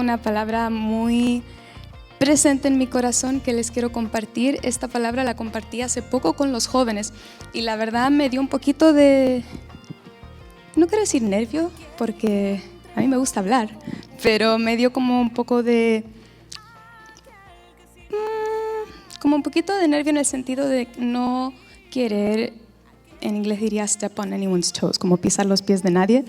una palabra muy presente en mi corazón que les quiero compartir. Esta palabra la compartí hace poco con los jóvenes y la verdad me dio un poquito de, no quiero decir nervio, porque a mí me gusta hablar, pero me dio como un poco de, como un poquito de nervio en el sentido de no querer, en inglés diría step on anyone's toes, como pisar los pies de nadie,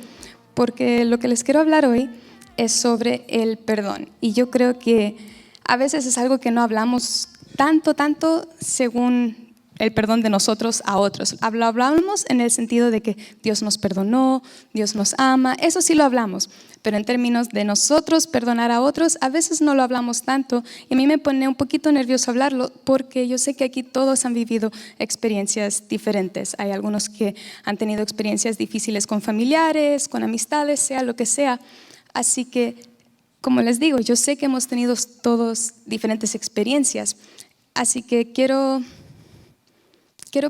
porque lo que les quiero hablar hoy es sobre el perdón. Y yo creo que a veces es algo que no hablamos tanto según el perdón de nosotros a otros. Hablamos en el sentido de que Dios nos perdonó, Dios nos ama, eso sí lo hablamos. Pero en términos de nosotros perdonar a otros, a veces no lo hablamos tanto. Y a mí me pone un poquito nervioso hablarlo porque yo sé que aquí todos han vivido experiencias diferentes. Hay algunos que han tenido experiencias difíciles con familiares, con amistades, sea lo que sea. Así que, como les digo, yo sé que hemos tenido todos diferentes experiencias. Así que quiero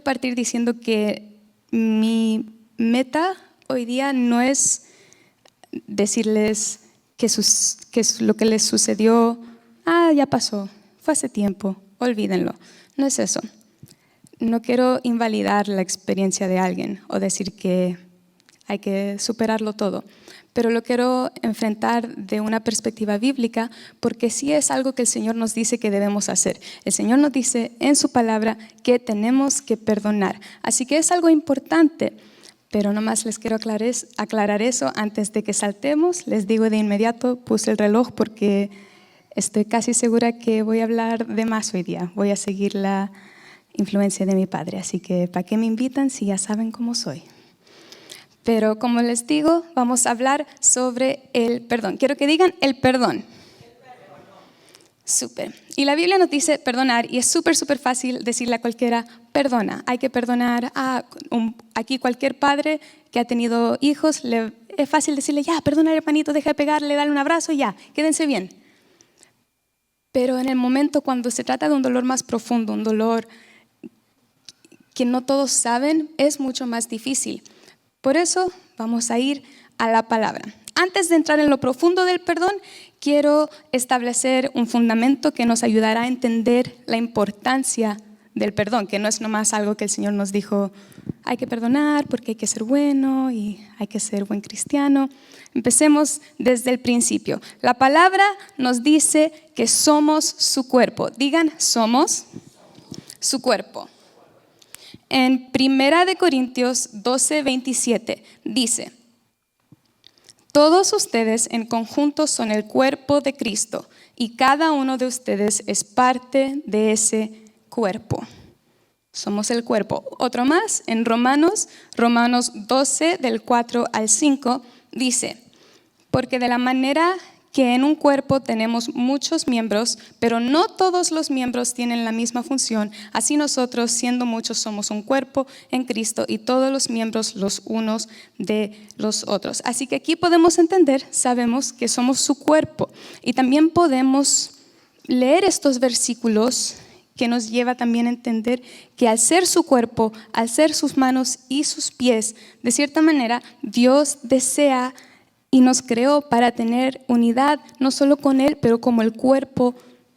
partir diciendo que mi meta hoy día no es decirles que lo que les sucedió, ya pasó, fue hace tiempo, olvídenlo. No es eso. No quiero invalidar la experiencia de alguien o decir que hay que superarlo todo, pero lo quiero enfrentar de una perspectiva bíblica porque sí es algo que el Señor nos dice que debemos hacer. El Señor nos dice en su palabra que tenemos que perdonar. Así que es algo importante, pero nomás les quiero aclarar eso antes de que saltemos. Les digo de inmediato, puse el reloj porque estoy casi segura que voy a hablar de más hoy día. Voy a seguir la influencia de mi padre, así que ¿para qué me invitan si ya saben cómo soy? Pero como les digo, vamos a hablar sobre el perdón. Quiero que digan el perdón. Súper. Y la Biblia nos dice perdonar y es súper fácil decirle a cualquiera, perdona. Hay que perdonar aquí cualquier padre que ha tenido hijos, es fácil decirle, ya, perdona hermanito, deja de pegarle, dale un abrazo y ya, quédense bien. Pero en el momento cuando se trata de un dolor más profundo, un dolor que no todos saben, es mucho más difícil. Por eso vamos a ir a la palabra. Antes de entrar en lo profundo del perdón, quiero establecer un fundamento que nos ayudará a entender la importancia del perdón, que no es nomás algo que el Señor nos dijo, hay que perdonar porque hay que ser bueno y hay que ser buen cristiano. Empecemos desde el principio. La palabra nos dice que somos su cuerpo. Digan, somos su cuerpo. En 1 Corintios 12:27 dice, todos ustedes en conjunto son el cuerpo de Cristo y cada uno de ustedes es parte de ese cuerpo. Somos el cuerpo. Otro más, en Romanos 12, del 4 al 5, dice, porque de la manera que en un cuerpo tenemos muchos miembros, pero no todos los miembros tienen la misma función. Así nosotros, siendo muchos, somos un cuerpo en Cristo y todos los miembros los unos de los otros. Así que aquí podemos entender, sabemos que somos su cuerpo y también podemos leer estos versículos que nos lleva también a entender que al ser su cuerpo, al ser sus manos y sus pies, de cierta manera Dios desea y nos creó para tener unidad, no solo con Él, pero como el cuerpo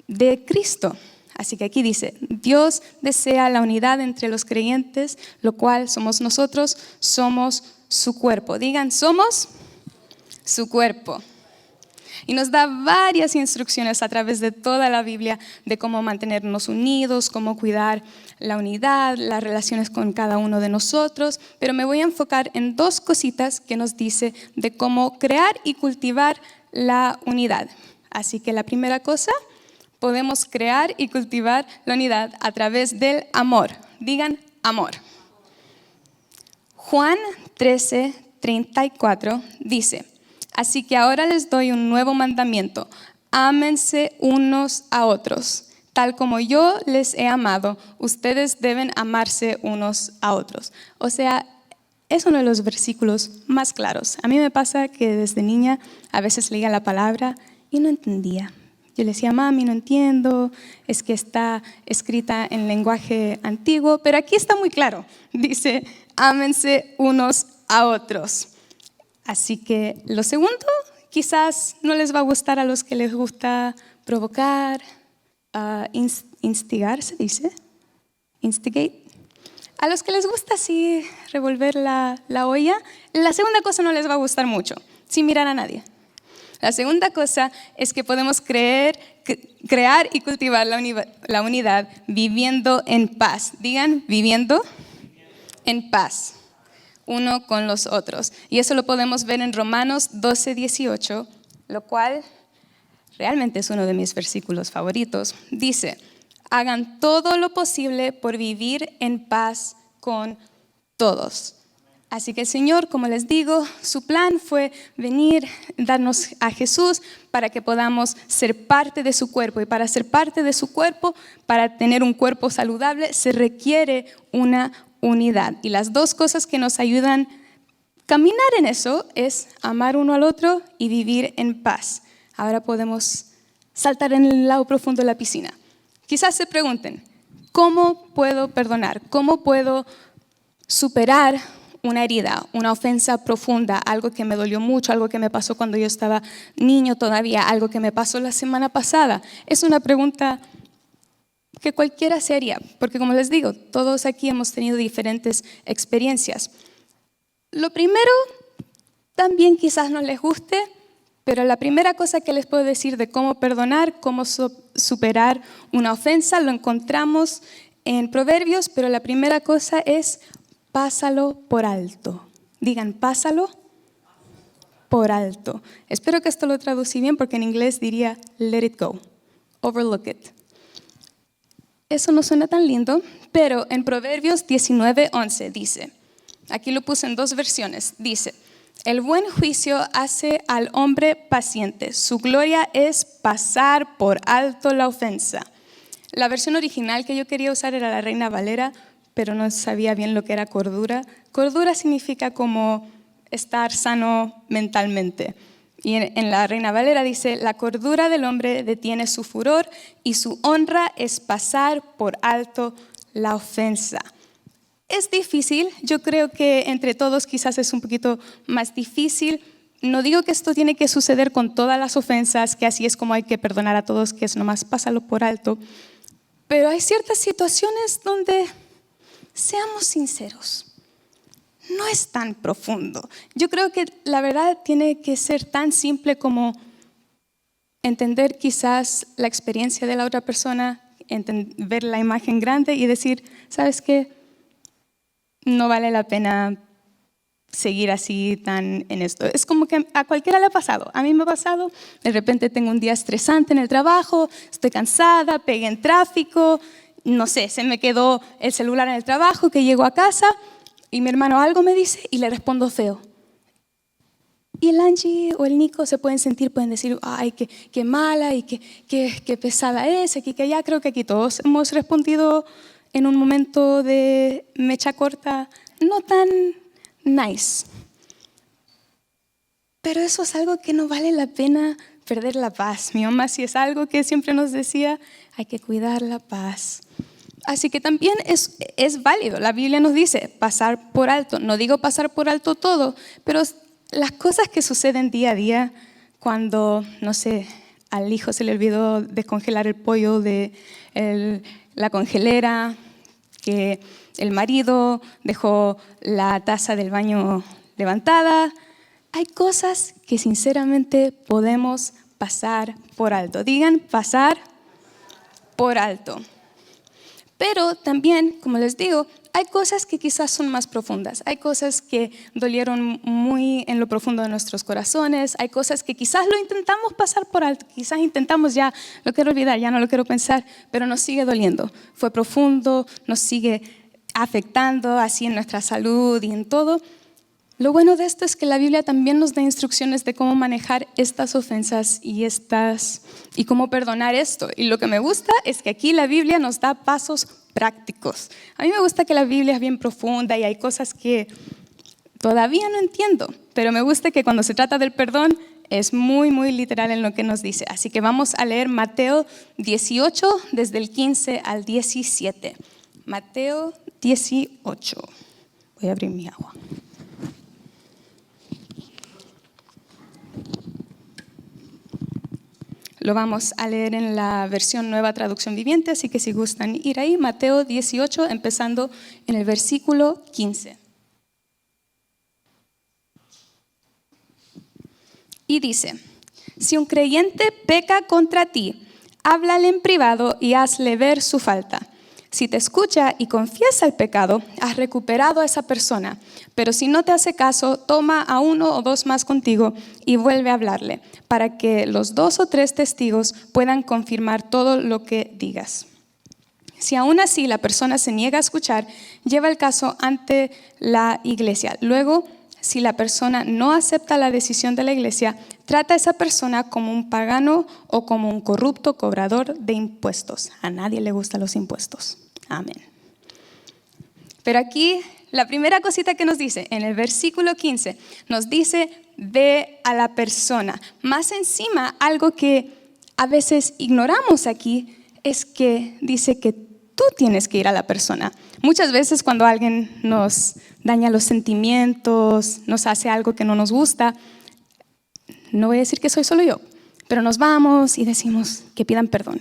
de Cristo. Así que aquí dice, Dios desea la unidad entre los creyentes, lo cual somos nosotros, somos su cuerpo. Digan, somos su cuerpo. Y nos da varias instrucciones a través de toda la Biblia de cómo mantenernos unidos, cómo cuidar la unidad, las relaciones con cada uno de nosotros. Pero me voy a enfocar en dos cositas que nos dice de cómo crear y cultivar la unidad. Así que la primera cosa, podemos crear y cultivar la unidad a través del amor. Digan amor. Juan 13:34 dice, así que ahora les doy un nuevo mandamiento, ámense unos a otros. Tal como yo les he amado, ustedes deben amarse unos a otros. O sea, es uno de los versículos más claros. A mí me pasa que desde niña a veces leía la palabra y no entendía. Yo le decía, mami, no entiendo, es que está escrita en lenguaje antiguo, pero aquí está muy claro. Dice, ámense unos a otros. Así que lo segundo quizás no les va a gustar a los que les gusta provocar, instigar, ¿se dice? Instigate. A los que les gusta así revolver la olla, la segunda cosa no les va a gustar mucho, sin mirar a nadie. La segunda cosa es que podemos crear y cultivar la unidad viviendo en paz. Digan, viviendo en paz, uno con los otros. Y eso lo podemos ver en Romanos 12:18, lo cual realmente es uno de mis versículos favoritos. Dice, hagan todo lo posible por vivir en paz con todos. Así que el Señor, como les digo, su plan fue venir, darnos a Jesús para que podamos ser parte de su cuerpo. Y para ser parte de su cuerpo, para tener un cuerpo saludable, se requiere una unidad. Y las dos cosas que nos ayudan a caminar en eso es amar uno al otro y vivir en paz. Ahora podemos saltar en el lado profundo de la piscina. Quizás se pregunten, ¿cómo puedo perdonar? ¿Cómo puedo superar una herida, una ofensa profunda, algo que me dolió mucho, algo que me pasó cuando yo estaba niño todavía, algo que me pasó la semana pasada? Es una pregunta que cualquiera se haría, porque como les digo, todos aquí hemos tenido diferentes experiencias. Lo primero, también quizás no les guste, pero la primera cosa que les puedo decir de cómo perdonar, cómo superar una ofensa, lo encontramos en Proverbios, pero la primera cosa es pásalo por alto. Digan, pásalo por alto. Espero que esto lo traducí bien porque en inglés diría let it go, overlook it. Eso no suena tan lindo, pero en Proverbios 19:11 dice, aquí lo puse en dos versiones, dice, el buen juicio hace al hombre paciente, su gloria es pasar por alto la ofensa. La versión original que yo quería usar era la Reina Valera, pero no sabía bien lo que era cordura. Cordura significa como estar sano mentalmente. Y en la Reina Valera dice, la cordura del hombre detiene su furor y su honra es pasar por alto la ofensa. Es difícil, yo creo que entre todos quizás es un poquito más difícil. No digo que esto tiene que suceder con todas las ofensas, que así es como hay que perdonar a todos, que es nomás pásalo por alto. Pero hay ciertas situaciones donde, seamos sinceros, no es tan profundo. Yo creo que la verdad tiene que ser tan simple como entender quizás la experiencia de la otra persona, ver la imagen grande y decir, ¿sabes qué? No vale la pena seguir así tan en esto. Es como que a cualquiera le ha pasado. A mí me ha pasado, de repente tengo un día estresante en el trabajo, estoy cansada, pegué en tráfico, no sé, se me quedó el celular en el trabajo, que llego a casa y mi hermano algo me dice y le respondo feo. Y el Angie o el Nico se pueden sentir, pueden decir, ay, qué mala y qué pesada es, aquí que allá. Creo que aquí todos hemos respondido en un momento de mecha corta, no tan nice. Pero eso es algo que no vale la pena perder la paz. Mi mamá sí es algo que siempre nos decía, hay que cuidar la paz. Así que también es válido. La Biblia nos dice pasar por alto. No digo pasar por alto todo, pero las cosas que suceden día a día, cuando, no sé, al hijo se le olvidó descongelar el pollo de la congelera, que el marido dejó la taza del baño levantada. Hay cosas que sinceramente podemos pasar por alto. Digan, pasar por alto. Pero también, como les digo, hay cosas que quizás son más profundas. Hay cosas que dolieron muy en lo profundo de nuestros corazones. Hay cosas que quizás lo intentamos pasar por alto. Quizás intentamos ya, lo quiero olvidar, ya no lo quiero pensar, pero nos sigue doliendo. Fue profundo, nos sigue afectando así en nuestra salud y en todo. Lo bueno de esto es que la Biblia también nos da instrucciones de cómo manejar estas ofensas y cómo perdonar esto. Y lo que me gusta es que aquí la Biblia nos da pasos prácticos. A mí me gusta que la Biblia es bien profunda y hay cosas que todavía no entiendo, pero me gusta que cuando se trata del perdón es muy, muy literal en lo que nos dice. Así que vamos a leer Mateo 18, desde el 15 al 17. Mateo 18. Voy a abrir mi agua. Lo vamos a leer en la versión Nueva Traducción Viviente, así que si gustan ir ahí, Mateo 18, empezando en el versículo 15. Y dice, si un creyente peca contra ti, háblale en privado y hazle ver su falta. Si te escucha y confiesa el pecado, has recuperado a esa persona. Pero si no te hace caso, toma a 1 o 2 más contigo y vuelve a hablarle, para que los 2 o 3 testigos puedan confirmar todo lo que digas. Si aún así la persona se niega a escuchar, lleva el caso ante la iglesia. Luego, si la persona no acepta la decisión de la iglesia, trata a esa persona como un pagano o como un corrupto cobrador de impuestos. A nadie le gustan los impuestos. Amén. Pero aquí, la primera cosita que nos dice, en el versículo 15, nos dice, ve a la persona. Más encima, algo que a veces ignoramos aquí, es que dice que tú tienes que ir a la persona. Muchas veces cuando alguien nos daña los sentimientos, nos hace algo que no nos gusta, no voy a decir que soy solo yo, pero nos vamos y decimos que pidan perdón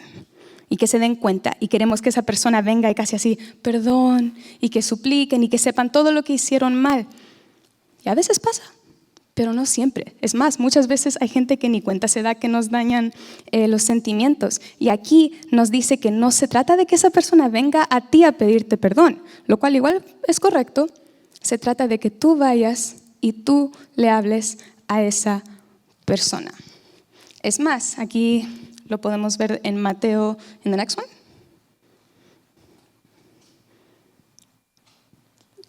y que se den cuenta y queremos que esa persona venga y casi así, perdón, y que supliquen y que sepan todo lo que hicieron mal. Y a veces pasa, pero no siempre. Es más, muchas veces hay gente que ni cuenta se da que nos dañan los sentimientos. Y aquí nos dice que no se trata de que esa persona venga a ti a pedirte perdón, lo cual igual es correcto. Se trata de que tú vayas y tú le hables a esa persona. Es más, aquí lo podemos ver en Mateo, en the next one.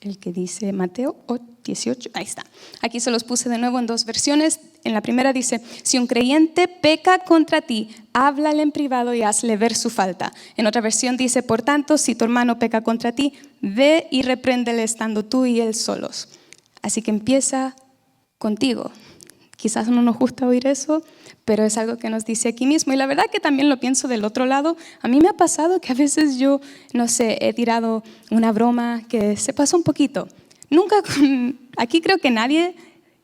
El que dice Mateo 18, ahí está. Aquí se los puse de nuevo en 2 versiones. En la primera dice, si un creyente peca contra ti, háblale en privado y hazle ver su falta. En otra versión dice, por tanto, si tu hermano peca contra ti, ve y repréndele estando tú y él solos. Así que empieza contigo. Quizás no nos gusta oír eso, pero es algo que nos dice aquí mismo. Y la verdad que también lo pienso del otro lado. A mí me ha pasado que a veces yo, no sé, he tirado una broma que se pasó un poquito. Aquí creo que nadie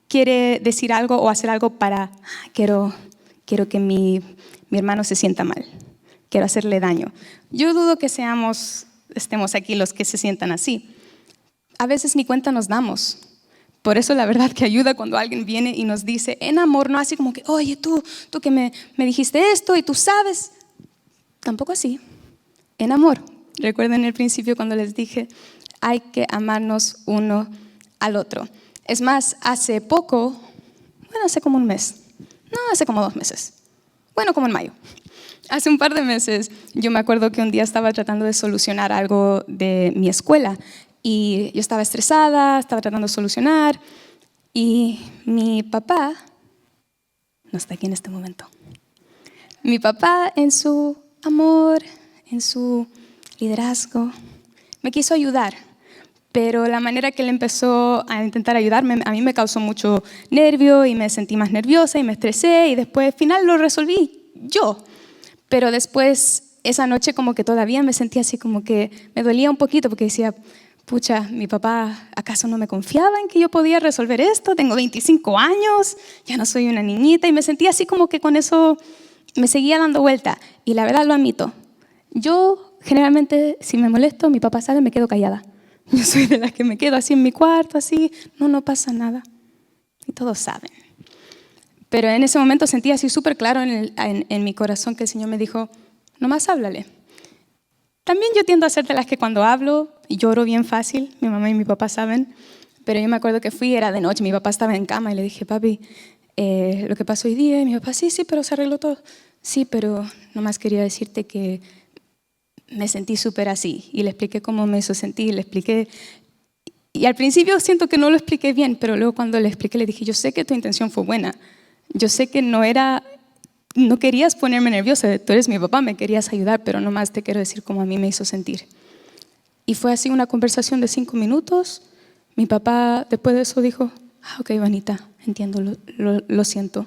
quiere decir algo o hacer algo para, quiero que mi hermano se sienta mal, quiero hacerle daño. Yo dudo que estemos aquí los que se sientan así. A veces ni cuenta nos damos. Por eso la verdad que ayuda cuando alguien viene y nos dice en amor, no así como que, oye, tú que me dijiste esto y tú sabes. Tampoco así, en amor. Recuerden el principio cuando les dije, hay que amarnos uno al otro. Es más, hace poco, hace como un mes, no, hace como 2 meses, como en mayo. Hace un par de meses, yo me acuerdo que un día estaba tratando de solucionar algo de mi escuela y yo estaba estresada, estaba tratando de solucionar y mi papá, no está aquí en este momento, mi papá en su amor, en su liderazgo, me quiso ayudar, pero la manera que él empezó a intentar ayudarme a mí me causó mucho nervio y me sentí más nerviosa y me estresé y después al final lo resolví yo. Pero después, esa noche como que todavía me sentía así como que me dolía un poquito porque decía, pucha, mi papá, ¿acaso no me confiaba en que yo podía resolver esto? Tengo 25 años, ya no soy una niñita y me sentía así como que con eso me seguía dando vuelta. Y la verdad lo admito, yo generalmente si me molesto, mi papá sabe, me quedo callada. Yo soy de las que me quedo así en mi cuarto, así, no pasa nada. Y todos saben. Pero en ese momento sentí así súper claro en mi corazón que el Señor me dijo, nomás háblale. También yo tiendo a ser de las que cuando hablo lloro bien fácil, mi mamá y mi papá saben, pero yo me acuerdo que era de noche, mi papá estaba en cama y le dije, papi, lo que pasó hoy día, y mi papá, sí, pero se arregló todo. Sí, pero nomás quería decirte que me sentí súper así y le expliqué cómo me hizo sentir, le expliqué. Y al principio siento que no lo expliqué bien, pero luego cuando le expliqué le dije, yo sé que tu intención fue buena. Yo sé que no querías ponerme nerviosa, tú eres mi papá, me querías ayudar, pero nomás te quiero decir cómo a mí me hizo sentir. Y fue así una conversación de 5 minutos. Mi papá después de eso dijo, ok, Vanita, entiendo, lo siento.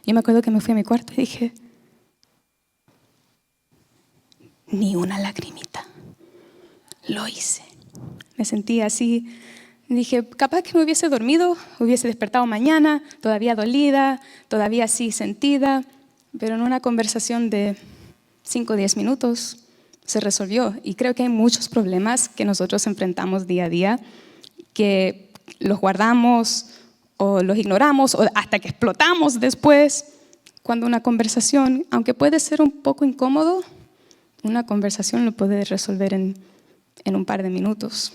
Yo me acuerdo que me fui a mi cuarto y dije, ni una lagrimita, lo hice. Me sentí así. Dije, capaz que me hubiese dormido, hubiese despertado mañana, todavía dolida, todavía así sentida, pero en una conversación de 5 o 10 minutos se resolvió. Y creo que hay muchos problemas que nosotros enfrentamos día a día, que los guardamos o los ignoramos o hasta que explotamos después, cuando una conversación, aunque puede ser un poco incómodo, una conversación lo puede resolver en un par de minutos.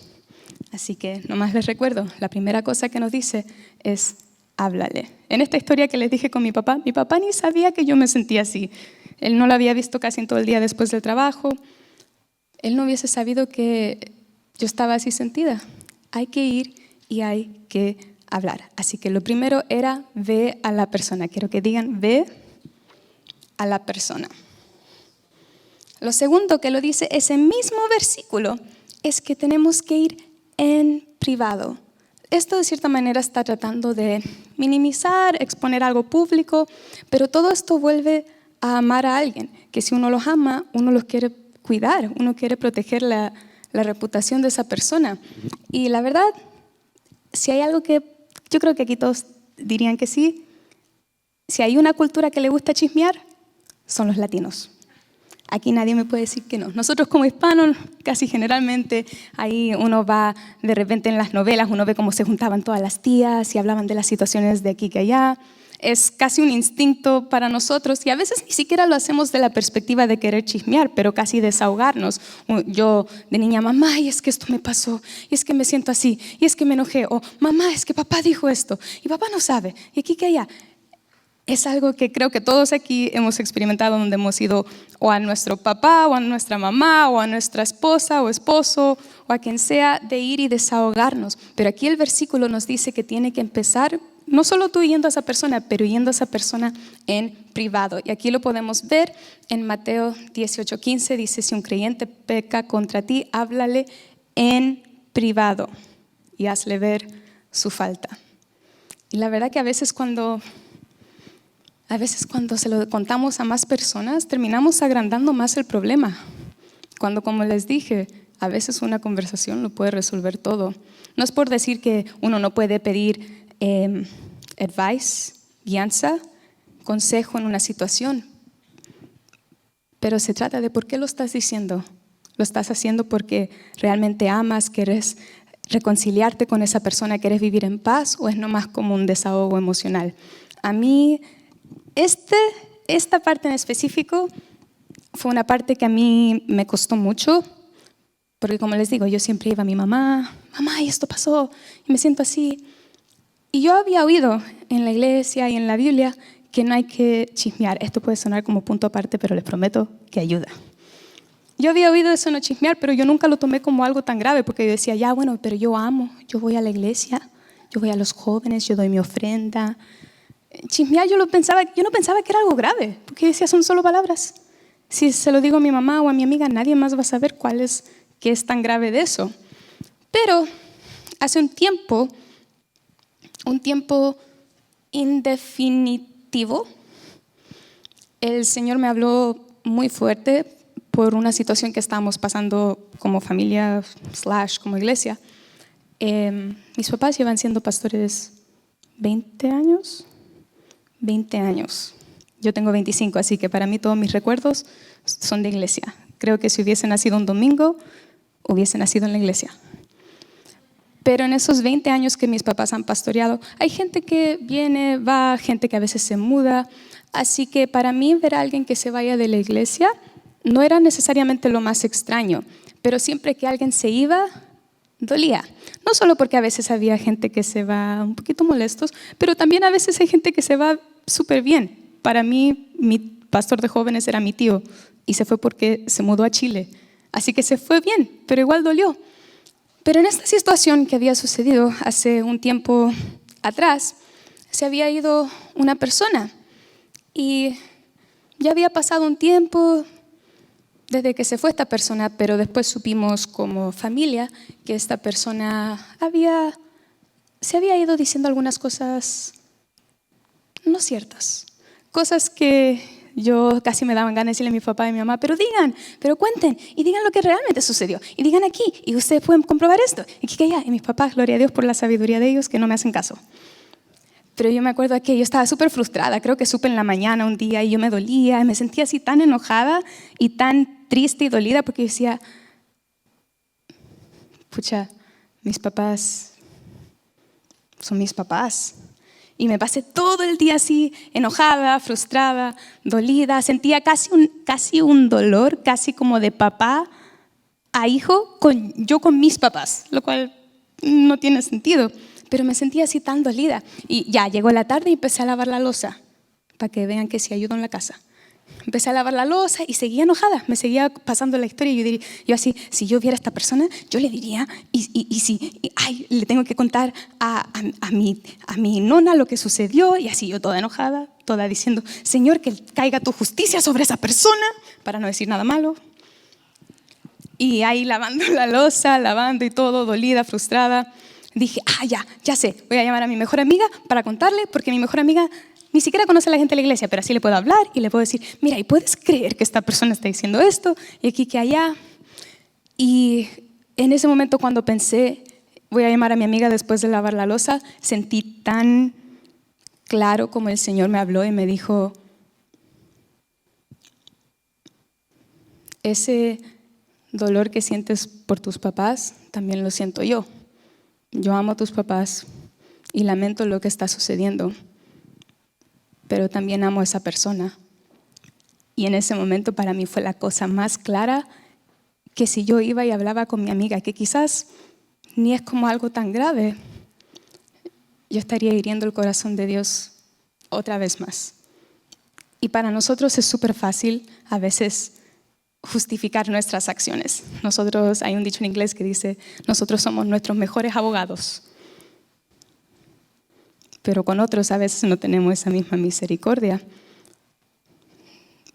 Así que nomás les recuerdo, la primera cosa que nos dice es háblale. En esta historia que les dije con mi papá ni sabía que yo me sentía así. Él no lo había visto casi en todo el día después del trabajo. Él no hubiese sabido que yo estaba así sentida. Hay que ir y hay que hablar. Así que lo primero era ve a la persona. Quiero que digan ve a la persona. Lo segundo que lo dice ese mismo versículo es que tenemos que ir en privado. Esto de cierta manera está tratando de minimizar, exponer algo público, pero todo esto vuelve a amar a alguien, que si uno los ama, uno los quiere cuidar, uno quiere proteger la reputación de esa persona. Y la verdad, si hay algo que yo creo que aquí todos dirían que sí, si hay una cultura que le gusta chismear, son los latinos. Aquí nadie me puede decir que no. Nosotros como hispanos, casi generalmente, ahí uno va de repente en las novelas, uno ve cómo se juntaban todas las tías y hablaban de las situaciones de aquí que allá. Es casi un instinto para nosotros y a veces ni siquiera lo hacemos de la perspectiva de querer chismear, pero casi desahogarnos. Yo de niña, mamá, y es que esto me pasó, y es que me siento así, y es que me enojé, o mamá, es que papá dijo esto, y papá no sabe, y aquí que allá. Es algo que creo que todos aquí hemos experimentado donde hemos ido o a nuestro papá o a nuestra mamá o a nuestra esposa o esposo o a quien sea de ir y desahogarnos. Pero aquí el versículo nos dice que tiene que empezar no solo tú yendo a esa persona, pero yendo a esa persona en privado. Y aquí lo podemos ver en Mateo 18:15, dice, si un creyente peca contra ti, háblale en privado y hazle ver su falta. Y la verdad que a veces cuando se lo contamos a más personas, terminamos agrandando más el problema. Cuando, como les dije, a veces una conversación lo puede resolver todo. No es por decir que uno no puede pedir advice, guianza, consejo en una situación, pero se trata de por qué lo estás diciendo. ¿Lo estás haciendo porque realmente amas, quieres reconciliarte con esa persona, quieres vivir en paz o es nomás como un desahogo emocional? A mí esta parte en específico fue una parte que a mí me costó mucho, porque como les digo, yo siempre iba a mi mamá, y esto pasó, y me siento así. Y yo había oído en la iglesia y en la Biblia que no hay que chismear. Esto puede sonar como punto aparte, pero les prometo que ayuda. Yo había oído eso, no chismear, pero yo nunca lo tomé como algo tan grave, porque yo decía, ya bueno, pero yo amo, yo voy a la iglesia, yo voy a los jóvenes, yo doy mi ofrenda. Chismear yo no pensaba que era algo grave, porque decía, son solo palabras. Si se lo digo a mi mamá o a mi amiga, nadie más va a saber qué es tan grave de eso. Pero hace un tiempo indefinitivo, el Señor me habló muy fuerte por una situación que estábamos pasando como familia / como iglesia. Mis papás llevan siendo pastores 20 años. Yo tengo 25, así que para mí todos mis recuerdos son de iglesia. Creo que si hubiese nacido un domingo, hubiese nacido en la iglesia. Pero en esos 20 años que mis papás han pastoreado, hay gente que viene, va, gente que a veces se muda. Así que para mí ver a alguien que se vaya de la iglesia no era necesariamente lo más extraño, pero siempre que alguien se iba, dolía. No solo porque a veces había gente que se va un poquito molestos, pero también a veces hay gente que se va súper bien. Para mí, mi pastor de jóvenes era mi tío y se fue porque se mudó a Chile. Así que se fue bien, pero igual dolió. Pero en esta situación que había sucedido hace un tiempo atrás, se había ido una persona y ya había pasado un tiempo desde que se fue esta persona, pero después supimos como familia que esta persona se había ido diciendo algunas cosas no ciertas, cosas que yo casi me daban ganas de decirle a mi papá y a mi mamá, pero cuenten y digan lo que realmente sucedió y digan aquí y ustedes pueden comprobar esto y aquí que allá. Y mis papás, gloria a Dios por la sabiduría de ellos, que no me hacen caso. Pero yo me acuerdo que yo estaba súper frustrada, creo que supe en la mañana un día y yo me dolía, y me sentía así tan enojada y tan triste y dolida porque yo decía, pucha, mis papás son mis papás. Y me pasé todo el día así, enojada, frustrada, dolida. Sentía casi un dolor, casi como de papá a hijo, yo con mis papás, lo cual no tiene sentido. Pero me sentía así tan dolida. Y ya llegó la tarde y empecé a lavar la loza, para que vean que sí ayudo en la casa. Empecé a lavar la loza y seguía enojada, me seguía pasando la historia. Y yo así, si yo viera a esta persona, yo le diría, le tengo que contar a mi nona lo que sucedió. Y así yo toda enojada, toda diciendo, Señor, que caiga tu justicia sobre esa persona, para no decir nada malo. Y ahí lavando la loza, lavando y todo, dolida, frustrada. Dije, ya sé, voy a llamar a mi mejor amiga para contarle, porque mi mejor amiga ni siquiera conoce a la gente de la iglesia, pero así le puedo hablar y le puedo decir, mira, ¿y puedes creer que esta persona está diciendo esto? Y aquí que allá. Y en ese momento cuando pensé, voy a llamar a mi amiga después de lavar la loza, sentí tan claro como el Señor me habló y me dijo, ese dolor que sientes por tus papás, también lo siento yo. Yo amo a tus papás y lamento lo que está sucediendo, pero también amo a esa persona. Y en ese momento para mí fue la cosa más clara que si yo iba y hablaba con mi amiga, que quizás ni es como algo tan grave, yo estaría hiriendo el corazón de Dios otra vez más. Y para nosotros es súper fácil a veces justificar nuestras acciones. Hay un dicho en inglés que dice, nosotros somos nuestros mejores abogados. Pero con otros a veces no tenemos esa misma misericordia.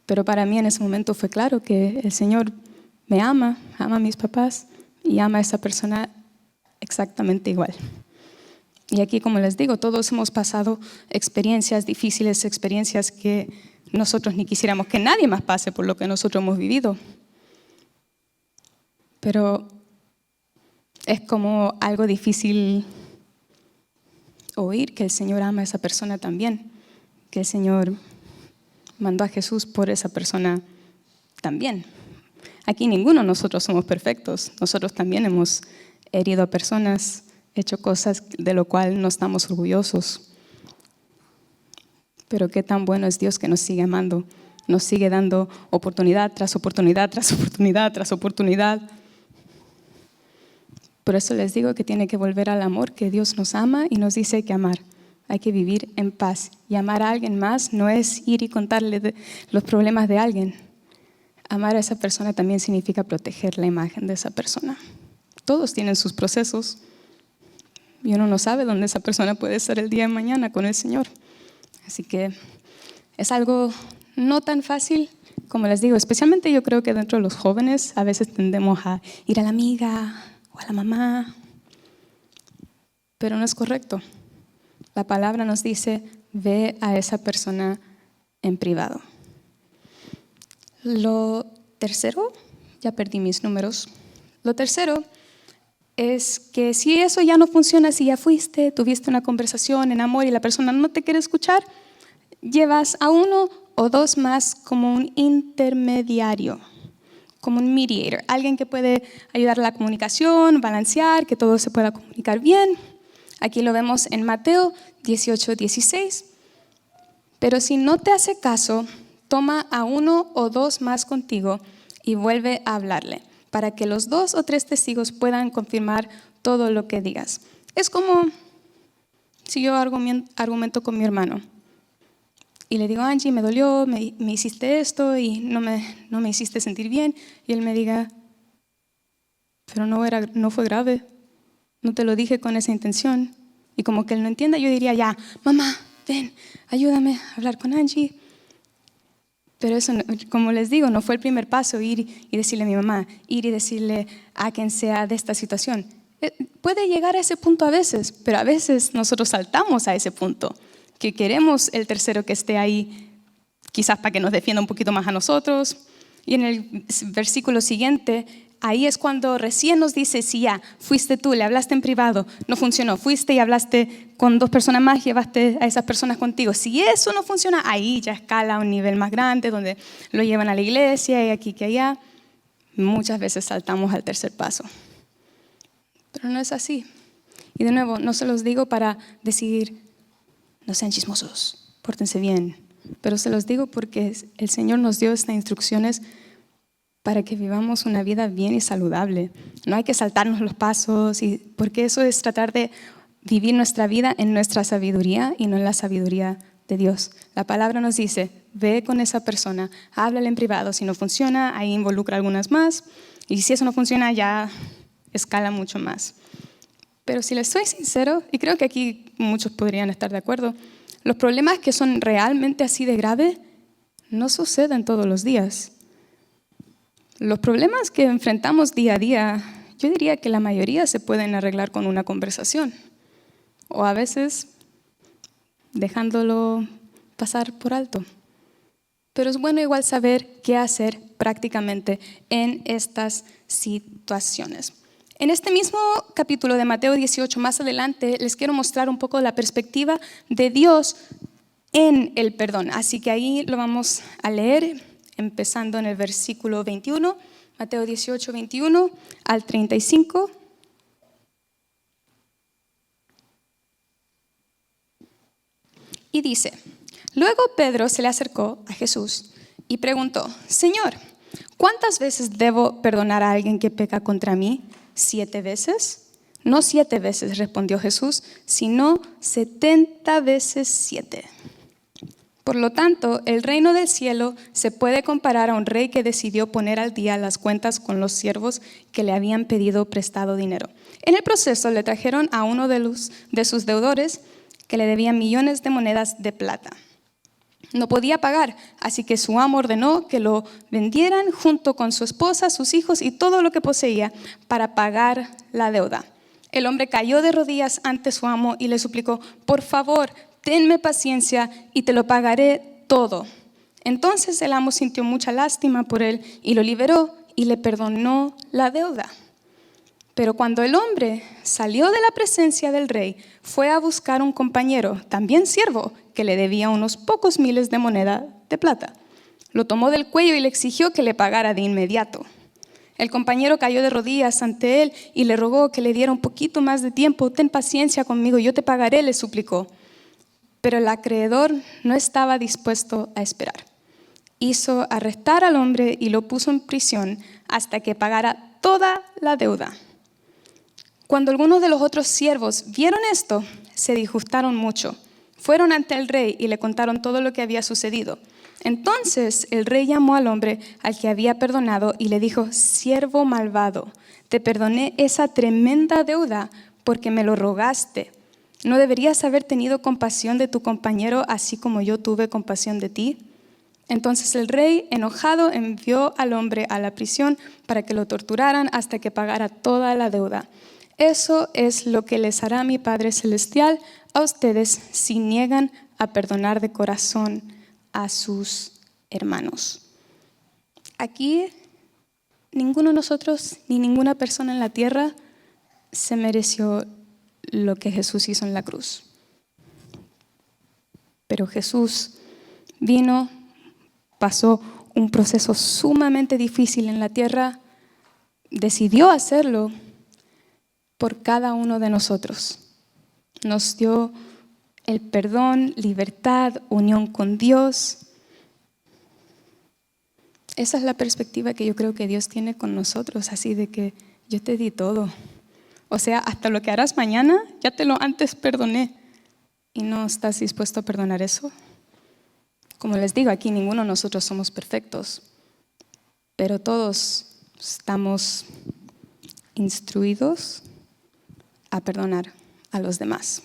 Pero para mí en ese momento fue claro que el Señor me ama a mis papás y ama a esa persona exactamente igual. Y aquí, como les digo, todos hemos pasado experiencias difíciles, experiencias que nosotros ni quisiéramos que nadie más pase por lo que nosotros hemos vivido. Pero es como algo difícil oír que el Señor ama a esa persona también, que el Señor mandó a Jesús por esa persona también. Aquí ninguno de nosotros somos perfectos. Nosotros también hemos herido a personas, hecho cosas de lo cual no estamos orgullosos. Pero qué tan bueno es Dios que nos sigue amando, nos sigue dando oportunidad tras oportunidad, tras oportunidad, tras oportunidad. Por eso les digo que tiene que volver al amor, que Dios nos ama y nos dice que amar. Hay que vivir en paz. Y amar a alguien más no es ir y contarle los problemas de alguien. Amar a esa persona también significa proteger la imagen de esa persona. Todos tienen sus procesos y uno no sabe dónde esa persona puede estar el día de mañana con el Señor. Así que es algo no tan fácil, como les digo, especialmente yo creo que dentro de los jóvenes a veces tendemos a ir a la amiga o a la mamá, pero no es correcto. La palabra nos dice, ve a esa persona en privado. Lo tercero, ya perdí mis números, lo tercero es que si eso ya no funciona, si ya tuviste una conversación en amor y la persona no te quiere escuchar, llevas a uno o dos más como un intermediario, como un mediator, alguien que puede ayudar a la comunicación, balancear, que todo se pueda comunicar bien. Aquí lo vemos en Mateo 18:16. Pero si no te hace caso, toma a uno o dos más contigo y vuelve a hablarle, para que los 2 o 3 testigos puedan confirmar todo lo que digas. Es como si yo argumento con mi hermano y le digo, Angie, me dolió, me hiciste esto y no me hiciste sentir bien. Y él me diga, pero no fue grave, no te lo dije con esa intención. Y como que él no entienda, yo diría, ya, mamá, ven, ayúdame a hablar con Angie. Pero eso, como les digo, no fue el primer paso, ir y decirle a mi mamá, ir y decirle a quien sea de esta situación. Puede llegar a ese punto a veces, pero a veces nosotros saltamos a ese punto, que queremos el tercero que esté ahí, quizás para que nos defienda un poquito más a nosotros. Y en el versículo siguiente ahí es cuando recién nos dice, si ya, fuiste tú, le hablaste en privado, no funcionó, fuiste y hablaste con 2 personas más, llevaste a esas personas contigo. Si eso no funciona, ahí ya escala a un nivel más grande, donde lo llevan a la iglesia y aquí que allá. Muchas veces saltamos al tercer paso. Pero no es así. Y de nuevo, no se los digo para decir, no sean chismosos, pórtense bien. Pero se los digo porque el Señor nos dio estas instrucciones para que vivamos una vida bien y saludable. No hay que saltarnos los pasos, porque eso es tratar de vivir nuestra vida en nuestra sabiduría y no en la sabiduría de Dios. La palabra nos dice, ve con esa persona, háblale en privado. Si no funciona, ahí involucra algunas más. Y si eso no funciona, ya escala mucho más. Pero si les soy sincero, y creo que aquí muchos podrían estar de acuerdo, los problemas que son realmente así de graves no suceden todos los días. Los problemas que enfrentamos día a día, yo diría que la mayoría se pueden arreglar con una conversación. O a veces dejándolo pasar por alto. Pero es bueno igual saber qué hacer prácticamente en estas situaciones. En este mismo capítulo de Mateo 18, más adelante, les quiero mostrar un poco la perspectiva de Dios en el perdón. Así que ahí lo vamos a leer, empezando en el versículo 21, Mateo 18, 21 al 35. Y dice, luego Pedro se le acercó a Jesús y preguntó, Señor, ¿cuántas veces debo perdonar a alguien que peca contra mí? ¿7 veces? No 7 veces, respondió Jesús, sino 70 veces 7. Por lo tanto, el reino del cielo se puede comparar a un rey que decidió poner al día las cuentas con los siervos que le habían pedido prestado dinero. En el proceso le trajeron a uno de sus deudores que le debía millones de monedas de plata. No podía pagar, así que su amo ordenó que lo vendieran junto con su esposa, sus hijos y todo lo que poseía para pagar la deuda. El hombre cayó de rodillas ante su amo y le suplicó, por favor, tenme paciencia y te lo pagaré todo. Entonces el amo sintió mucha lástima por él y lo liberó y le perdonó la deuda. Pero cuando el hombre salió de la presencia del rey, fue a buscar un compañero, también siervo, que le debía unos pocos miles de moneda de plata. Lo tomó del cuello y le exigió que le pagara de inmediato. El compañero cayó de rodillas ante él y le rogó que le diera un poquito más de tiempo. Ten paciencia conmigo, yo te pagaré, le suplicó. Pero el acreedor no estaba dispuesto a esperar. Hizo arrestar al hombre y lo puso en prisión hasta que pagara toda la deuda. Cuando algunos de los otros siervos vieron esto, se disgustaron mucho. Fueron ante el rey y le contaron todo lo que había sucedido. Entonces el rey llamó al hombre al que había perdonado y le dijo, siervo malvado, te perdoné esa tremenda deuda porque me lo rogaste. ¿No deberías haber tenido compasión de tu compañero así como yo tuve compasión de ti? Entonces el rey, enojado, envió al hombre a la prisión para que lo torturaran hasta que pagara toda la deuda. Eso es lo que les hará mi Padre Celestial a ustedes si niegan a perdonar de corazón a sus hermanos. Aquí ninguno de nosotros ni ninguna persona en la tierra se mereció lo que Jesús hizo en la cruz. Pero Jesús vino, pasó un proceso sumamente difícil en la tierra, decidió hacerlo por cada uno de nosotros. Nos dio el perdón, libertad, unión con Dios. Esa es la perspectiva que yo creo que Dios tiene con nosotros, así de que yo te di todo. O sea, hasta lo que harás mañana, ya te lo antes perdoné. ¿Y no estás dispuesto a perdonar eso? Como les digo, aquí ninguno de nosotros somos perfectos, pero todos estamos instruidos a perdonar a los demás.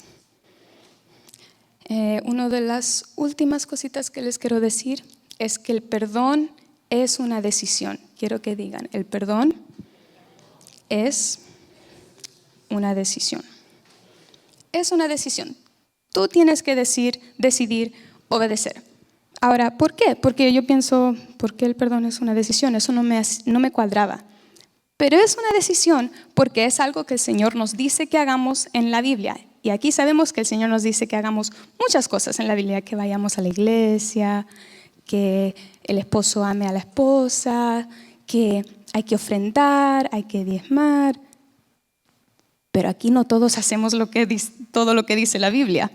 Una de las últimas cositas que les quiero decir es que el perdón es una decisión. Quiero que digan, el perdón es una decisión. Es una decisión. Tú tienes que decidir obedecer. Ahora, ¿por qué? Porque yo pienso, ¿por qué el perdón es una decisión? Eso no me cuadraba. Pero es una decisión porque es algo que el Señor nos dice que hagamos en la Biblia. Y aquí sabemos que el Señor nos dice que hagamos muchas cosas en la Biblia, que vayamos a la iglesia, que el esposo ame a la esposa, que hay que ofrendar, hay que diezmar. Pero aquí no todos hacemos todo lo que dice la Biblia.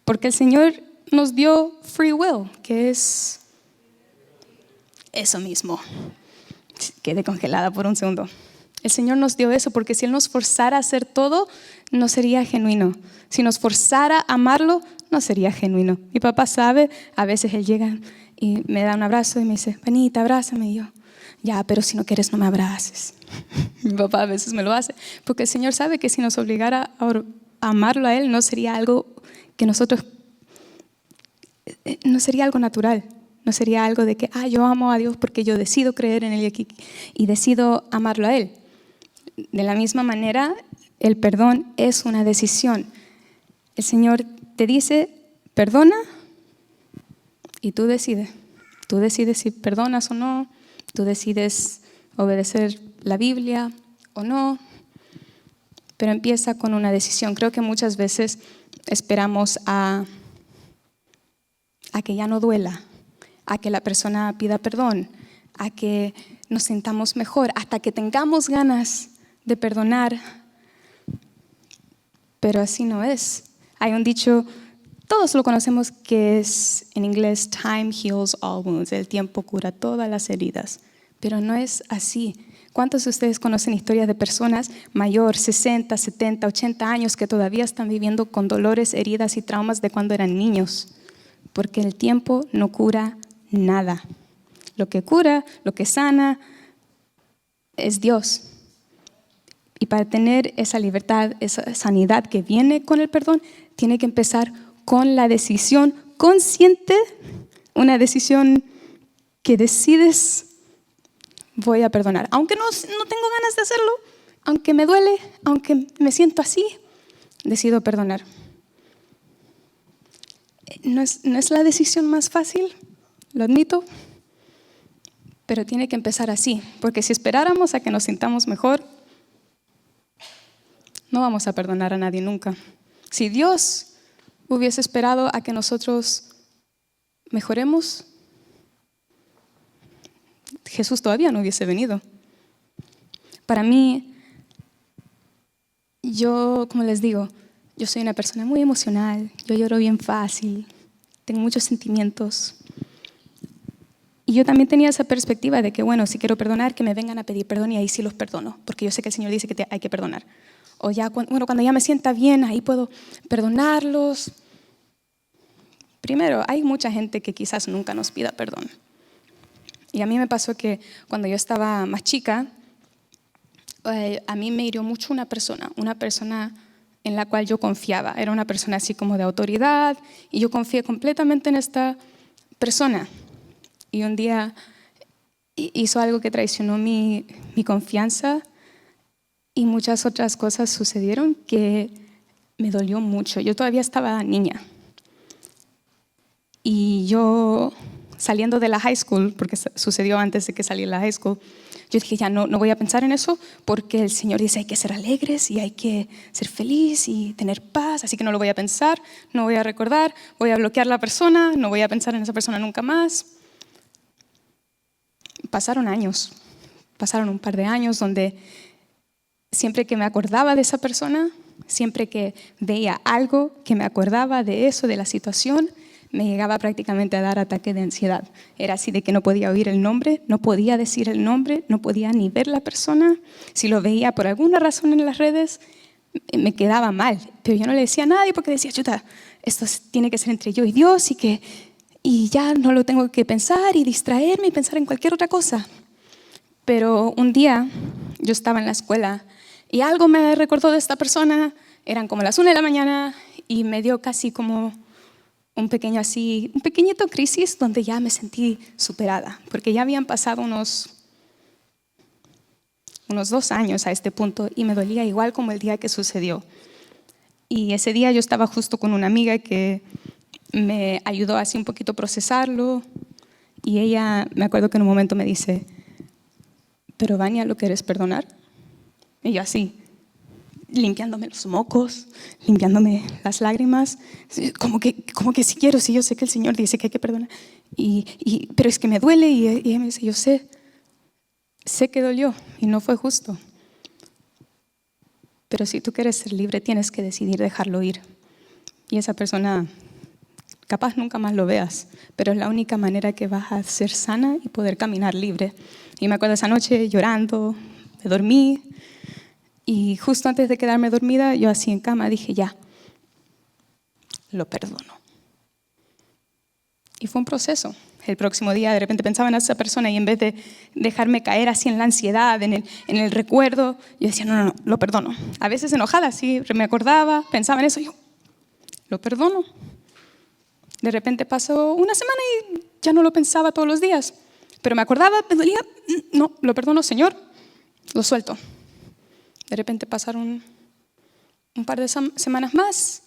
Porque el Señor nos dio free will, que es eso mismo. Quedé congelada por un segundo. El Señor nos dio eso porque si Él nos forzara a hacer todo, no sería genuino. Si nos forzara a amarlo, no sería genuino. Mi papá sabe, a veces Él llega y me da un abrazo y me dice, Vanita, abrázame. Y yo, ya, pero si no quieres, no me abraces. Mi papá a veces me lo hace. Porque el Señor sabe que si nos obligara a amarlo a Él, no sería algo que nosotros, no sería algo natural. No sería algo de que, yo amo a Dios porque yo decido creer en Él y decido amarlo a Él. De la misma manera, el perdón es una decisión. El Señor te dice, perdona, y tú decides. Tú decides si perdonas o no, tú decides obedecer la Biblia o no, pero empieza con una decisión. Creo que muchas veces esperamos a que ya no duela, a que la persona pida perdón, a que nos sintamos mejor, hasta que tengamos ganas de perdonar. Pero así no es. Hay un dicho, todos lo conocemos, que es en inglés, time heals all wounds, el tiempo cura todas las heridas. Pero no es así. ¿Cuántos de ustedes conocen historias de personas mayor, 60, 70, 80 años, que todavía están viviendo con dolores, heridas y traumas de cuando eran niños? Porque el tiempo no cura nada. Lo que cura, lo que sana, es Dios. Y para tener esa libertad, esa sanidad que viene con el perdón, tiene que empezar con la decisión consciente, una decisión que decides, voy a perdonar. Aunque no tengo ganas de hacerlo, aunque me duele, aunque me siento así, decido perdonar. No es la decisión más fácil, lo admito, pero tiene que empezar así, porque si esperáramos a que nos sintamos mejor, no vamos a perdonar a nadie nunca. Si Dios hubiese esperado a que nosotros mejoremos, Jesús todavía no hubiese venido. Para mí, yo, como les digo, yo soy una persona muy emocional, yo lloro bien fácil, tengo muchos sentimientos. Y yo también tenía esa perspectiva de que, bueno, si quiero perdonar, que me vengan a pedir perdón y ahí sí los perdono, porque yo sé que el Señor dice que hay que perdonar. O ya, cuando ya me sienta bien, ahí puedo perdonarlos. Primero, hay mucha gente que quizás nunca nos pida perdón. Y a mí me pasó que cuando yo estaba más chica, a mí me hirió mucho una persona en la cual yo confiaba. Era una persona así como de autoridad y yo confié completamente en esta persona. Y un día hizo algo que traicionó mi confianza y muchas otras cosas sucedieron que me dolió mucho. Yo todavía estaba niña. Y yo, saliendo de la high school, porque sucedió antes de que saliera la high school, yo dije, ya no voy a pensar en eso, porque el Señor dice hay que ser alegres y hay que ser feliz y tener paz, así que no lo voy a pensar, no voy a recordar, voy a bloquear a la persona, no voy a pensar en esa persona nunca más. Pasaron años, pasaron un par de años donde siempre que me acordaba de esa persona, siempre que veía algo que me acordaba de eso, de la situación, me llegaba prácticamente a dar ataque de ansiedad. Era así de que no podía oír el nombre, no podía decir el nombre, no podía ni ver la persona. Si lo veía por alguna razón en las redes, me quedaba mal. Pero yo no le decía a nadie porque decía, chuta, esto tiene que ser entre yo y Dios y ya no lo tengo que pensar y distraerme y pensar en cualquier otra cosa. Pero un día yo estaba en la escuela y algo me recordó de esta persona. Eran como las 1 de la mañana y me dio casi como un pequeñito crisis donde ya me sentí superada, porque ya habían pasado unos 2 años a este punto y me dolía igual como el día que sucedió. Y ese día yo estaba justo con una amiga que me ayudó así un poquito a procesarlo y ella, me acuerdo que en un momento me dice, pero Vania, ¿lo quieres perdonar? Y yo así, limpiándome los mocos, limpiándome las lágrimas, como que sí quiero, sí, yo sé que el Señor dice que hay que perdonar, pero es que me duele y ella me dice, yo sé que dolió y no fue justo, pero si tú quieres ser libre tienes que decidir dejarlo ir. Y esa persona, capaz nunca más lo veas, pero es la única manera que vas a ser sana y poder caminar libre. Y me acuerdo esa noche llorando, me dormí. Y justo antes de quedarme dormida, yo así en cama dije, ya, lo perdono. Y fue un proceso. El próximo día de repente pensaba en esa persona y en vez de dejarme caer así en la ansiedad, en el recuerdo, yo decía, no, lo perdono. A veces enojada, sí, me acordaba, pensaba en eso, yo, lo perdono. De repente pasó una semana y ya no lo pensaba todos los días. Pero me acordaba, me dolía, no, lo perdono, Señor, lo suelto. De repente pasaron un par de semanas más,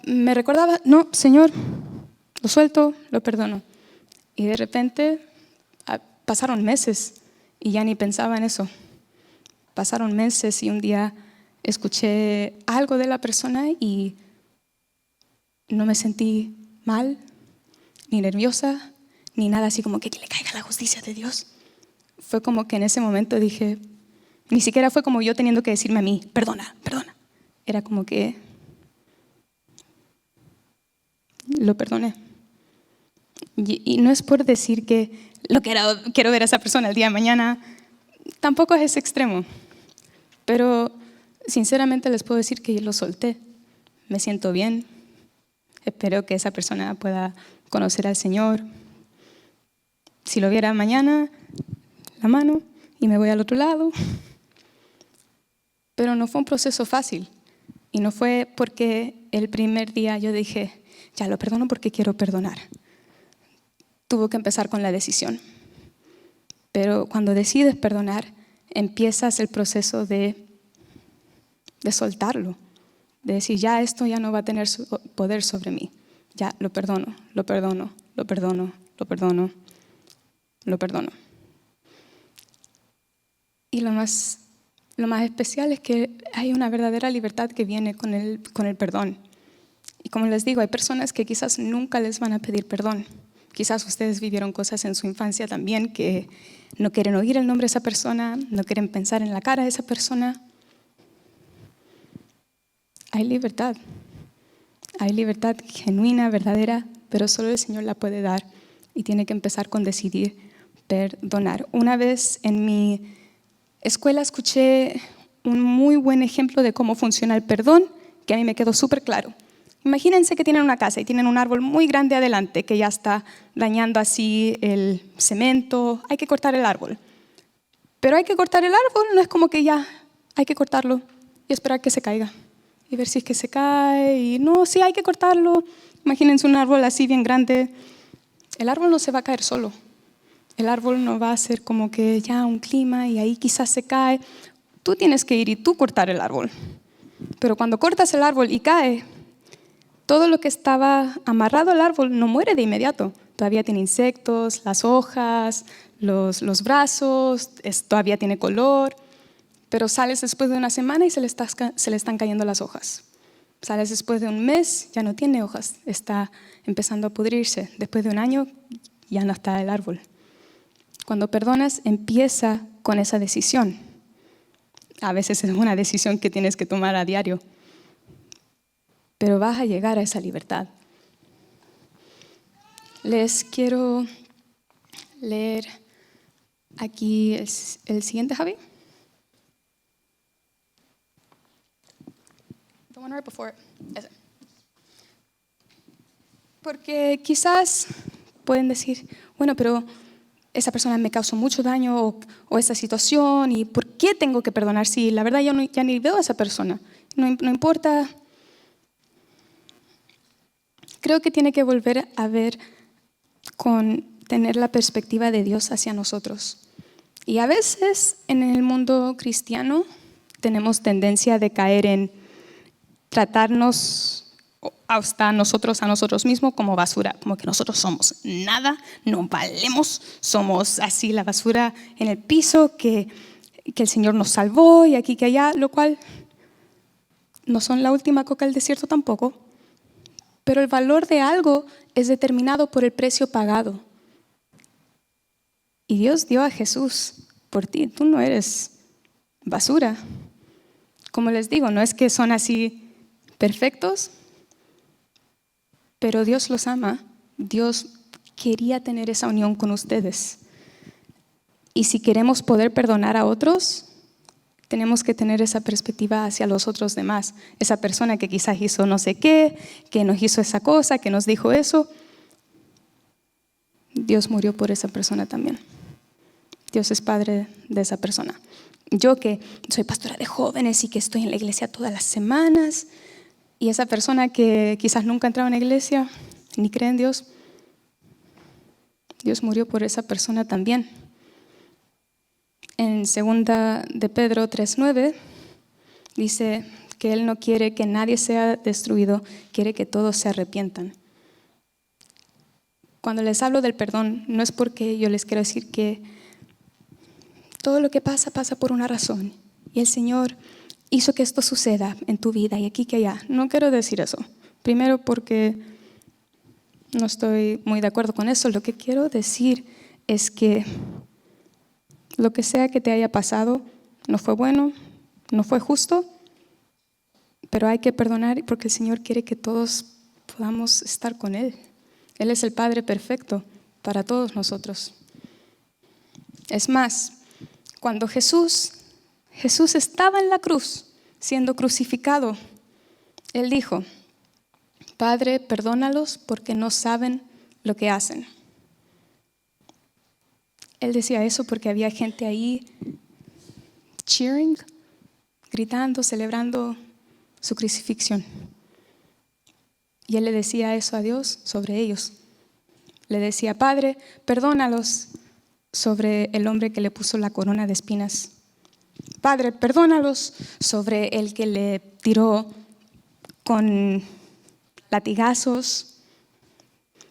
me recordaba, no, Señor, lo suelto, lo perdono. Y de repente pasaron meses y ya ni pensaba en eso. Pasaron meses y un día escuché algo de la persona y no me sentí mal, ni nerviosa, ni nada así como que le caiga la justicia de Dios. Fue como que en ese momento dije, ni siquiera fue como yo teniendo que decirme a mí, perdona, perdona. Era como que lo perdoné. Y no es por decir que quiero ver a esa persona el día de mañana, tampoco es ese extremo. Pero sinceramente les puedo decir que lo solté. Me siento bien. Espero que esa persona pueda conocer al Señor. Si lo viera mañana, la mano, y me voy al otro lado. Pero no fue un proceso fácil. Y no fue porque el primer día yo dije, ya lo perdono porque quiero perdonar. Tuvo que empezar con la decisión. Pero cuando decides perdonar, empiezas el proceso de soltarlo. De decir, ya esto ya no va a tener poder sobre mí. Ya lo perdono, lo perdono, lo perdono, lo perdono, lo perdono. Y lo más especial es que hay una verdadera libertad que viene con el perdón. Y como les digo, hay personas que quizás nunca les van a pedir perdón. Quizás ustedes vivieron cosas en su infancia también que no quieren oír el nombre de esa persona, no quieren pensar en la cara de esa persona. Hay libertad genuina, verdadera, pero solo el Señor la puede dar y tiene que empezar con decidir perdonar. Una vez en mi escuela escuché un muy buen ejemplo de cómo funciona el perdón, que a mí me quedó súper claro. Imagínense que tienen una casa y tienen un árbol muy grande adelante que ya está dañando así el cemento. Hay que cortar el árbol. Pero hay que cortar el árbol, no es como que ya hay que cortarlo y esperar que se caiga. Y ver si es que se cae. Y no, sí hay que cortarlo. Imagínense un árbol así bien grande. El árbol no se va a caer solo. El árbol no va a ser como que ya un clima y ahí quizás se cae. Tú tienes que ir y tú cortar el árbol. Pero cuando cortas el árbol y cae, todo lo que estaba amarrado al árbol no muere de inmediato. Todavía tiene insectos, las hojas, los brazos, todavía tiene color. Pero sales después de una semana y se le están cayendo las hojas. Sales después de un mes, ya no tiene hojas, está empezando a pudrirse. Después de un año, ya no está el árbol. Cuando perdonas, empieza con esa decisión. A veces es una decisión que tienes que tomar a diario. Pero vas a llegar a esa libertad. Les quiero leer aquí el siguiente, Javi. The one right before it. Ese. Porque quizás pueden decir, bueno, pero esa persona me causó mucho daño o esa situación, ¿y por qué tengo que perdonar? Si la verdad ya ni veo a esa persona, no importa. Creo que tiene que volver a ver con tener la perspectiva de Dios hacia nosotros. Y a veces en el mundo cristiano tenemos tendencia de caer en tratarnos hasta nosotros a nosotros mismos como basura, como que nosotros somos nada, no valemos, somos así la basura en el piso, que el Señor nos salvó y aquí que allá, lo cual no son la última coca del desierto tampoco, pero el valor de algo es determinado por el precio pagado. Y Dios dio a Jesús por ti, tú no eres basura. Como les digo, no es que son así perfectos, pero Dios los ama. Dios quería tener esa unión con ustedes. Y si queremos poder perdonar a otros, tenemos que tener esa perspectiva hacia los otros demás. Esa persona que quizás hizo no sé qué, que nos hizo esa cosa, que nos dijo eso. Dios murió por esa persona también. Dios es padre de esa persona. Yo que soy pastora de jóvenes y que estoy en la iglesia todas las semanas, y esa persona que quizás nunca ha entrado en la iglesia, ni cree en Dios, Dios murió por esa persona también. En 2 de Pedro 3:9 dice que Él no quiere que nadie sea destruido, quiere que todos se arrepientan. Cuando les hablo del perdón, no es porque yo les quiero decir que todo lo que pasa, pasa por una razón. Y el Señor hizo que esto suceda en tu vida y aquí que allá. No quiero decir eso. Primero porque no estoy muy de acuerdo con eso. Lo que quiero decir es que lo que sea que te haya pasado no fue bueno, no fue justo, pero hay que perdonar porque el Señor quiere que todos podamos estar con Él. Él es el Padre perfecto para todos nosotros. Es más, cuando Jesús estaba en la cruz, siendo crucificado, Él dijo, Padre, perdónalos porque no saben lo que hacen. Él decía eso porque había gente ahí cheering, gritando, celebrando su crucifixión. Y Él le decía eso a Dios sobre ellos. Le decía, Padre, perdónalos sobre el hombre que le puso la corona de espinas. Padre, perdónalos sobre el que le tiró con latigazos.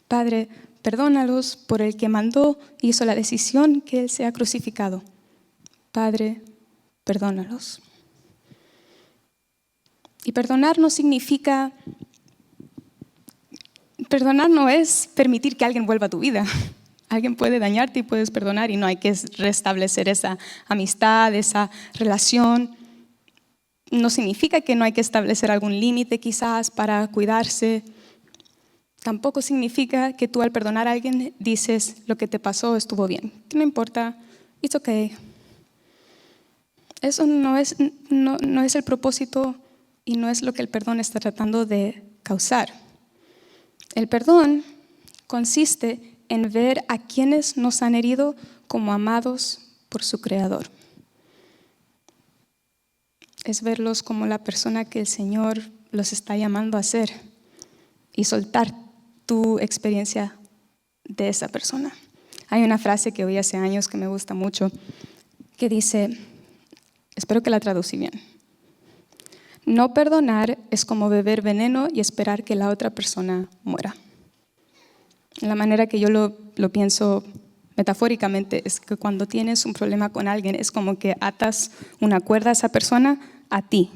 Padre, perdónalos por el que mandó y hizo la decisión que Él sea crucificado. Padre, perdónalos. Y perdonar no significa, perdonar no es permitir que alguien vuelva a tu vida. Alguien puede dañarte y puedes perdonar y no hay que restablecer esa amistad, esa relación. No significa que no hay que establecer algún límite quizás para cuidarse. Tampoco significa que tú al perdonar a alguien dices lo que te pasó estuvo bien. No importa, it's okay. Eso no es el propósito y no es lo que el perdón está tratando de causar. El perdón consiste en ver a quienes nos han herido como amados por su Creador. Es verlos como la persona que el Señor los está llamando a ser y soltar tu experiencia de esa persona. Hay una frase que oí hace años que me gusta mucho que dice, espero que la traducí bien, no perdonar es como beber veneno y esperar que la otra persona muera. La manera que yo lo pienso metafóricamente es que cuando tienes un problema con alguien es como que atas una cuerda a esa persona a ti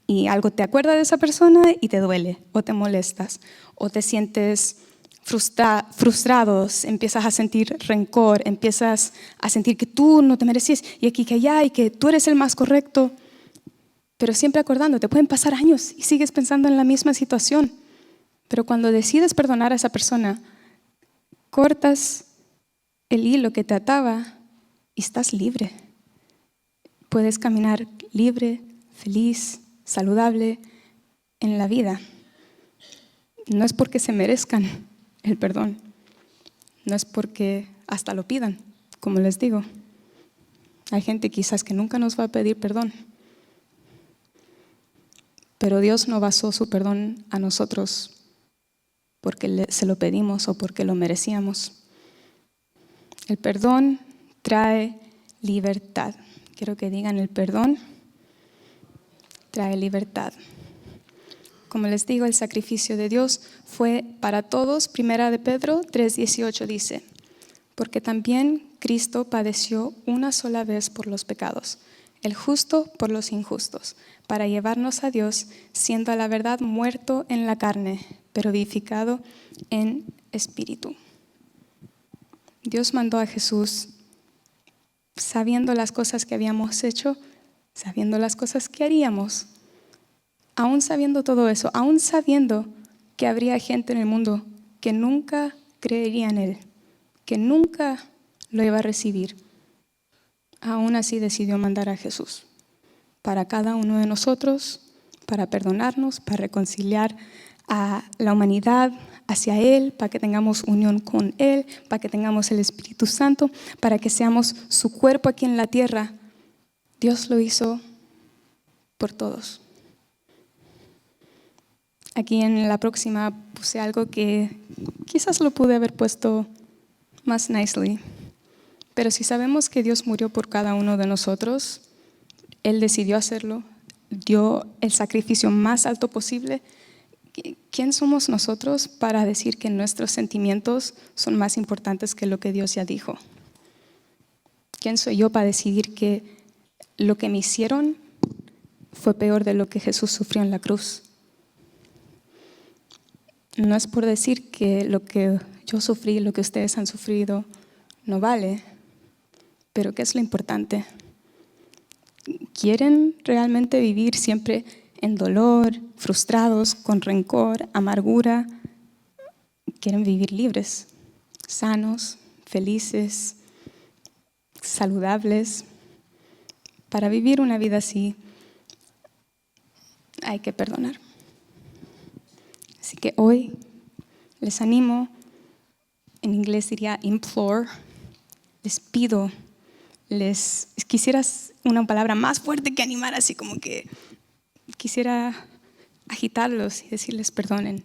y algo te acuerda de esa persona y te duele o te molestas o te sientes frustrados, empiezas a sentir rencor, empiezas a sentir que tú no te mereces y aquí que allá y que tú eres el más correcto, pero siempre acordándote, pueden pasar años y sigues pensando en la misma situación. Pero cuando decides perdonar a esa persona, cortas el hilo que te ataba y estás libre. Puedes caminar libre, feliz, saludable en la vida. No es porque se merezcan el perdón, no es porque hasta lo pidan, como les digo. Hay gente quizás que nunca nos va a pedir perdón, pero Dios no basó su perdón a nosotros porque se lo pedimos o porque lo merecíamos. El perdón trae libertad. Quiero que digan, el perdón trae libertad. Como les digo, el sacrificio de Dios fue para todos. Primera de Pedro 3:18 dice, porque también Cristo padeció una sola vez por los pecados, el justo por los injustos, para llevarnos a Dios, siendo a la verdad muerto en la carne, pero vivificado en espíritu. Dios mandó a Jesús sabiendo las cosas que habíamos hecho, sabiendo las cosas que haríamos, aún sabiendo todo eso, aún sabiendo que habría gente en el mundo que nunca creería en Él, que nunca lo iba a recibir. Aún así decidió mandar a Jesús para cada uno de nosotros, para perdonarnos, para reconciliar a la humanidad hacia Él, para que tengamos unión con Él, para que tengamos el Espíritu Santo, para que seamos su cuerpo aquí en la tierra. Dios lo hizo por todos. Aquí en la próxima puse algo que quizás lo pude haber puesto más nicely. Pero si sabemos que Dios murió por cada uno de nosotros, Él decidió hacerlo, dio el sacrificio más alto posible. ¿Quién somos nosotros para decir que nuestros sentimientos son más importantes que lo que Dios ya dijo? ¿Quién soy yo para decidir que lo que me hicieron fue peor de lo que Jesús sufrió en la cruz? No es por decir que lo que yo sufrí, lo que ustedes han sufrido, no vale, pero ¿qué es lo importante? ¿Quieren realmente vivir siempre en dolor, frustrados, con rencor, amargura? ¿Quieren vivir libres, sanos, felices, saludables? Para vivir una vida así hay que perdonar. Así que hoy les animo, en inglés diría implore, les pido, quisiera una palabra más fuerte que animar, así como que quisiera agitarlos y decirles perdonen.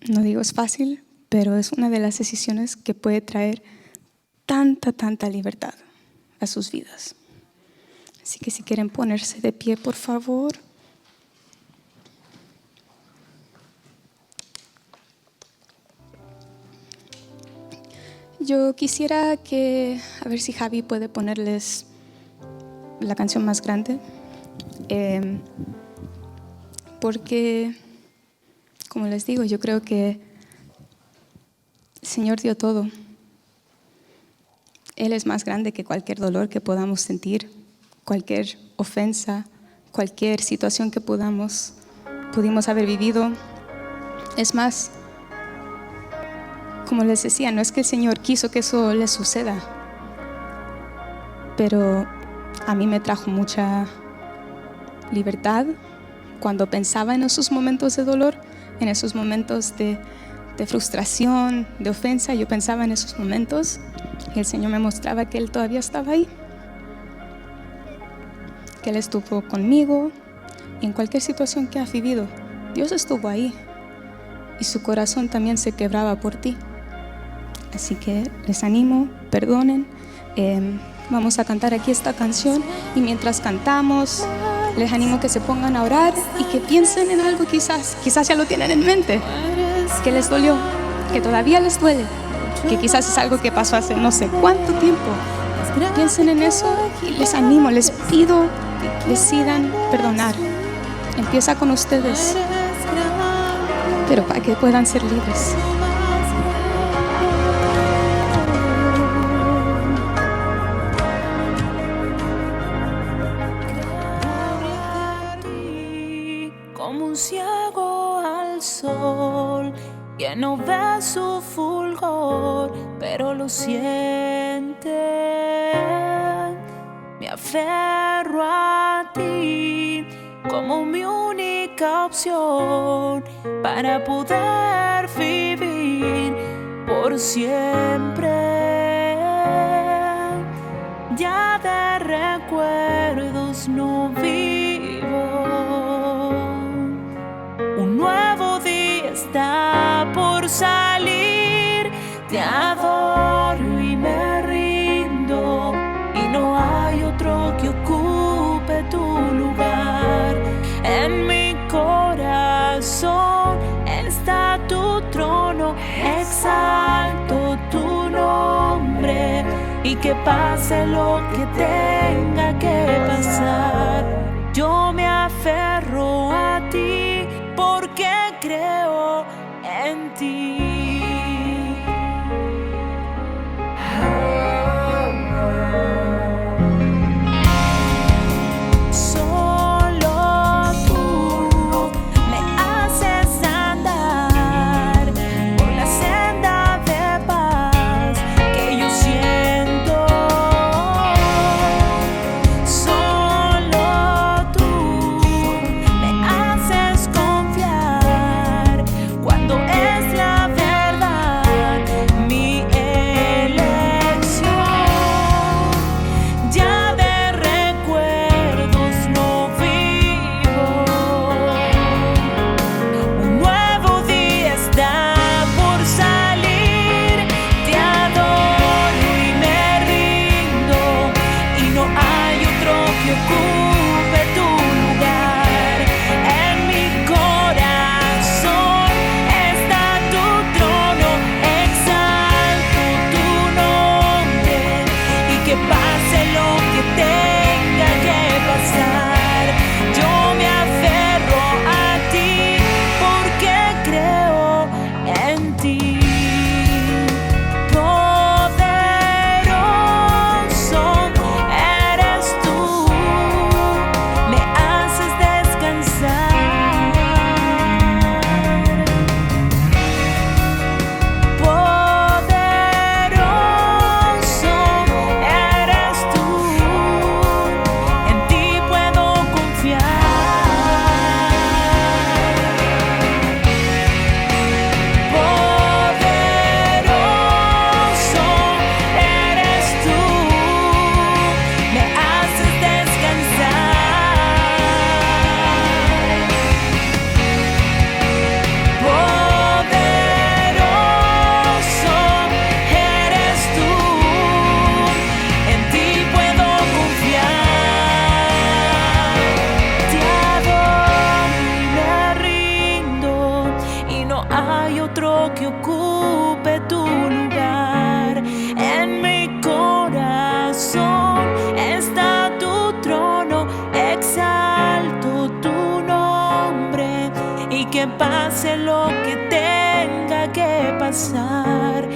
No digo es fácil, pero es una de las decisiones que puede traer tanta libertad a sus vidas. Así que si quieren ponerse de pie, por favor. Yo quisiera a ver si Javi puede ponerles la canción más grande, porque, como les digo, yo creo que el Señor dio todo. Él es más grande que cualquier dolor que podamos sentir, cualquier ofensa, cualquier situación que pudimos haber vivido. Es más, como les decía, no es que el Señor quiso que eso les suceda, pero a mí me trajo mucha libertad cuando pensaba en esos momentos de dolor, en esos momentos de frustración, de ofensa. Yo pensaba en esos momentos y el Señor me mostraba que Él todavía estaba ahí, que Él estuvo conmigo y en cualquier situación que has vivido. Dios estuvo ahí y su corazón también se quebraba por ti. Así que les animo, perdonen. Vamos a cantar aquí esta canción y mientras cantamos les animo que se pongan a orar y que piensen en algo, quizás ya lo tienen en mente, que les dolió, que todavía les duele, que quizás es algo que pasó hace no sé cuánto tiempo. Piensen en eso y les animo, les pido que decidan perdonar. Empieza con ustedes, pero para que puedan ser libres. Como un ciego al sol, que no ve su fulgor, pero lo siente. Me aferro a ti como mi única opción para poder vivir por siempre. Ya de recuerdos no vivo. Un nuevo día está por salir. Te adoro y me rindo, y no hay otro que ocupe tu lugar en mi y que pase lo que tenga que pasar. Yo me aferro a ti porque creo en ti. Que ocupe tu lugar en mi corazón. Está tu trono, exalto tu nombre y que pase lo que tenga que pasar.